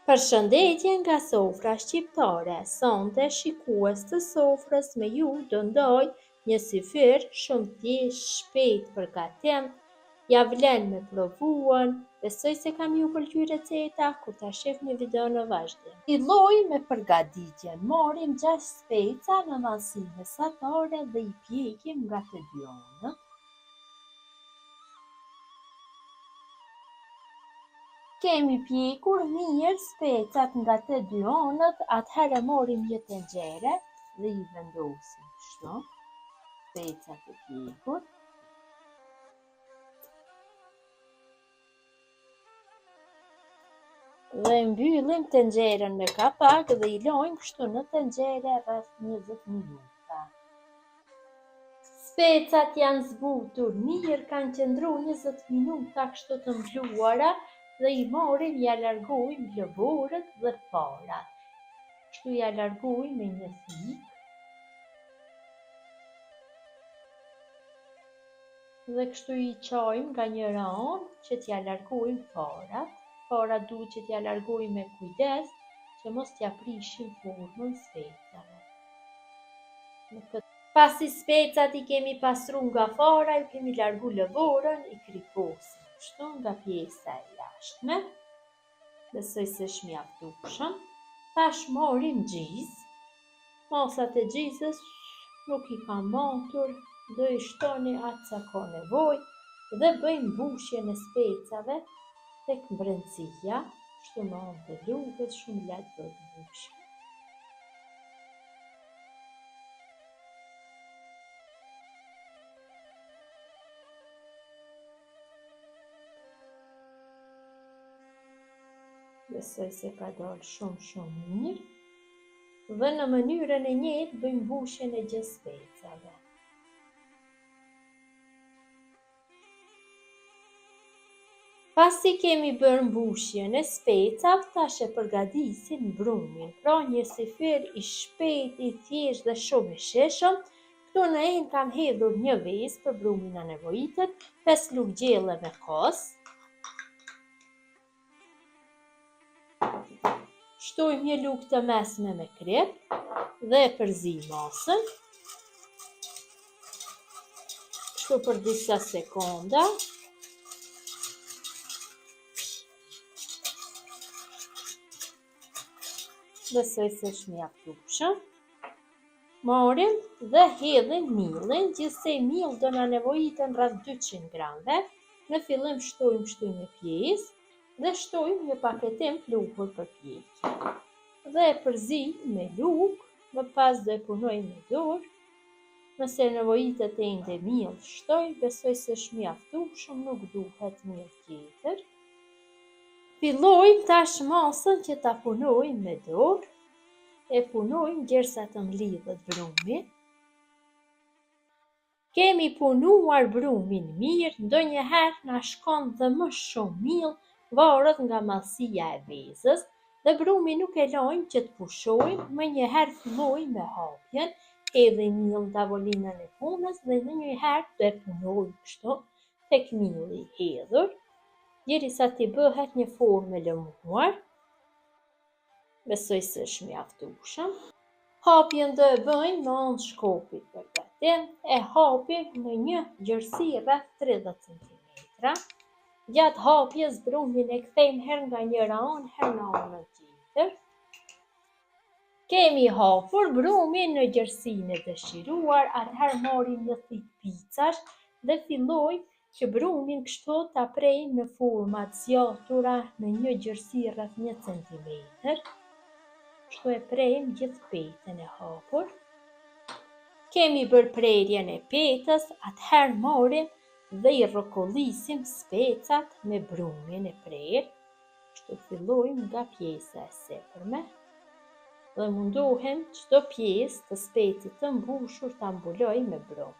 Përshëndetje nga sofra shqiptare, sonte shikues të sofrës me ju do ndoj një syfyr shumë thjesht shpejt për gatim, ja vlen me provuan, besoj se kam ju pëlqy receta kur ta shef një video në vazhdim. Filloj me përgatitjen, morim 6 speca në mallsi mesatare dhe i pjekim nga të dy anët. Kemi pjekur mirë specat nga të dy anët, atëherë morim një tenxhere dhe i vendosim kështu, specat e pjekur. Dhe mbyllim tenxherën me kapak dhe i lojmë kështu në tenxhere rreth 20 minuta. Specat janë zbutur mirë, kanë qëndru 20 minuta kështu të mbluara, dhe i morim ja largojmë lëborët dhe farat. Kështu ja largojmë me një thik. Dhe kështu i qajmë nga njëra anë që t'ja largojmë farat. Farat duhet që t'ja largojmë me kujdes që mos t'ja prishim formën specave. Pasi specat i kemi pastru nga fara, i kemi largu lëborën, i kriposim kështu nga pjesa e jashtme. Besoj se shmjaftueshëm. Tash morim gjizë. Masat e gjizës nuk i kam matur, do i shtoni atë sa ka nevojë dhe bëjmë mbushjen e specave tek mbrëmësia, kështu me anë të lugës, shumë lehtë do të mbushim. Besoj se ka dalë shumë mirë dhe në mënyrën e njëjtë bëjmë mbushjen e gjithë specave. Pasi kemi bërë mbushjen e specave, tash e përgatisim brumin, pra një syfyr i shpejt, i thjesht dhe shumë i shijshëm. Këtu në end kam hedhur një vezë për brumin na nevojitet, 5 lugë gjelle me kos. Shtojmë një lugë të mesme me krip dhe e përzi masën. Kështu për disa sekonda. Besoj se shmjaftueshëm. Morim dhe hedhim millin, gjithsej mill do na nevojiten rreth 200 gramve. Në fillim shtojmë kështu një pjesë dhe shtojmë një paketim pluhur për pjekje. Dhe e përzijmë me lugë, më pas do e punoj me dorë. Nëse nevojitet ende mill shtoj, besoj se shmjaftueshëm, nuk duhet mill tjetër. Fillojmë tash masën që ta punojmë me dorë. E punojmë derisa të mlidhet brumi. Kemi punuar brumin mirë, ndonjëherë na shkon dhe më shumë mill, varet nga mallësia e vezës, dhe brumin nuk e lajmë që të pushojmë, më njëherë fillojmë me hapjen, hedhim mill në tavolinën e punës dhe në njëherë do e punojmë kështu tek milli i hedhur, derisa t'i bëhet një formë e lëmuar. Besoj se është mjaftueshëm. Hapjen do e bëjmë në anë shkopit për gatim, e hapim në një gërsi rreth 30 cm. Gjatë hapjes brumin e kthejmë herë nga njëra anë, herë në anën tjetër. Kemi hapur brumin në gërsinë e dëshiruar, atëherë marrim një thik picash dhe fillojmë që brumin kështu ta prejmë në forma të zgjatura në një gërsi rreth 1 cm. Kështu e prejmë gjithë petën e hapur. Kemi bërë prerjen e petës, atëherë morim dhe i rrokollisim specat me brumin e prerë. Kështu fillojmë nga pjesa e sipërme dhe mundohem çdo pjesë të specit të mbushur ta mbuloj me brum.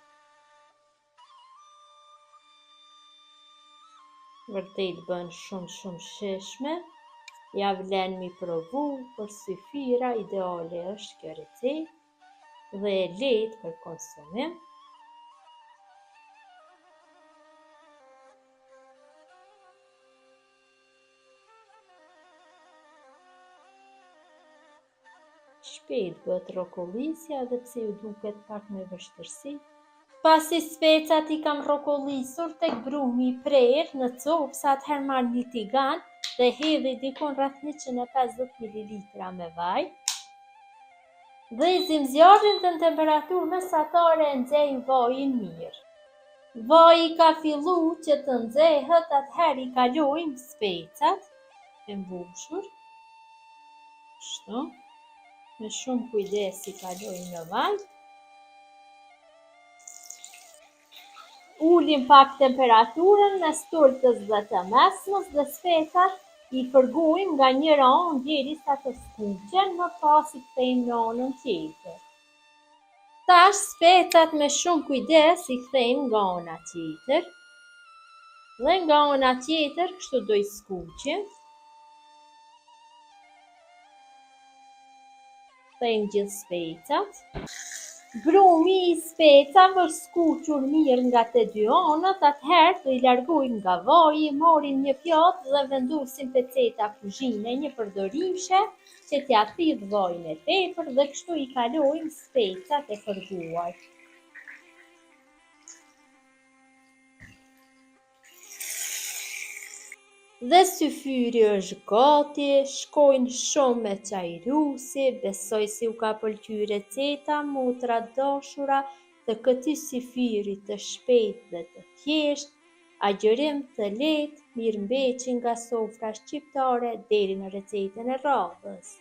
Vërtet bën shumë shijshme. Ja vlen mi provu, për syfyra ideale është kjo recetë dhe e lehtë për konsumim. Shpejt bët rokollisja edhe pse ju duket pak me vështirësi. Pasi specat I kam rokollisur tek brumi I prerë në copë, sa atëherë marr një tigan dhe hedhi dikon rreth 150 ml me vaj. Dhe I zim zjarrin dhe në temperaturë mesatare e nxej vajin mirë. Vaji ka fillu që të nxehet, atëherë I kalojmë specat e mbushur. Kështu. Me shumë kujdes I kalojmë në vaj. Ulim pak temperaturën mes turtës dhe të mesmës dhe specat I fërgojmë nga njëra anë derisa të skuqen, më pas I kthejmë në anën tjetër. Tash specat me shumë kujdes I kthejmë nga ana tjetër. Dhe nga ana tjetër kështu do I skuqim. Kthejmë gjithë specat. Brumi I specave është skuqur mirë nga të dy anët, atëherë do I largojmë nga vaji, marrim një pjatë dhe vendosim peceta kuzhine, një përdorimshe që t'ja thith vajin e tepër dhe kështu I kalojmë specat e fërguar. Dhe syfyri është gati, shkojnë shumë me çaj rusi, besoj si u ka pëlqyer receta, motra dashura, të këtij syfyri të shpejtë dhe të thjeshtë, agjërim të lehtë, mirëmbajtje nga sofra shqiptare deri në recetën e radhës.